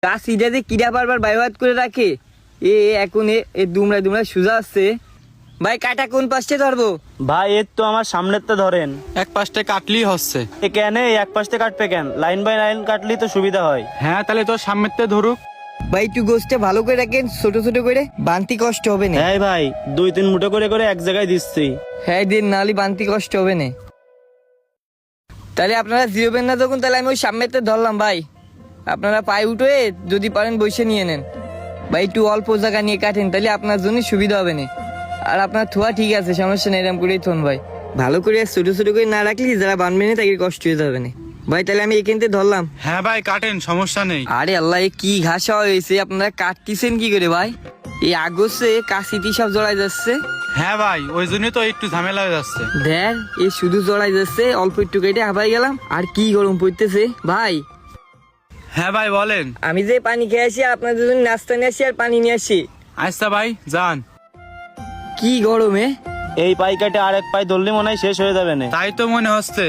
গাছ ইটা যে কিরা বারবার বাইবাদ করে রাখে। এখন দুমড়ায় দুমড়ায় সোজা আসছে। ভাই কাটা কোন পাশে ধরবো? ভাই এর তো আমার সামনেরটা ধরেন। এক পাশটা কাটলেই হচ্ছে। কেন এক পাশে কাটবে কেন? লাইন বাই লাইন কাটলেই তো সুবিধা হয়। হ্যাঁ তাহলে তোর সামনেরটা ধরুক। ভাই একটু গোছটা ভালো করে রাখেন, ছোট ছোট করে, বানতি কষ্ট হবে না। হ্যাঁ ভাই 2-3 মুঠো করে করে এক জায়গায় দিচ্ছি। হ্যাঁ দিন, নাহলে বানতি কষ্ট হবে না। তাহলে আপনারা জিরোবেন না যখন, তাহলে আমি ওই সামনেতে ধরলাম। ভাই আপনারা পায়ে উঠে যদি পারেন বসে নিয়ে নেন। ভাই একটু অল্প জায়গা নিয়ে কাটেন, তাহলে আপনার জন্য সুবিধা হবে না। আর আপনার থোয়া ঠিক আছে, সমস্যা নেই, এরকম করেই থন ভাই। ভালো করে ছোট ছোট করে না রাখলে যারা বানবে না তাকে কষ্ট হয়ে যাবে না। ভাই তাহলে আমি এখান থেকে ধরলাম। হ্যাঁ ভাই কাটেন, সমস্যা নেই। আরে আল্লাহ, এ কি ঘাসা হয়েছে, আপনারা কাটতেছেন কি করে ভাই? এই আগস্টে কাশিটি সব জড়াই যাচ্ছে। হ্যাঁ ভাই ওই জন্যই তো একটু ঝামেলা হয়ে যাচ্ছে। দেখ এই শুধু জড়াই যাচ্ছে, অল্প একটু কেটে হাবাই গেলাম। আর কি গরম পড়তেছে ভাই। হ্যাঁ ভাই বলেন। আমি যে পানি খেয়ে আসি, আপনাদের জন্য নাস্তা নিয়ে আসি আর পানি নিয়ে আসি। আচ্ছা ভাই যান। কি গরমে। এই পাই কাটে আর এক পাই ধরলে মনে হয় শেষ হয়ে যাবে না। তাই তো মনে হচ্ছে।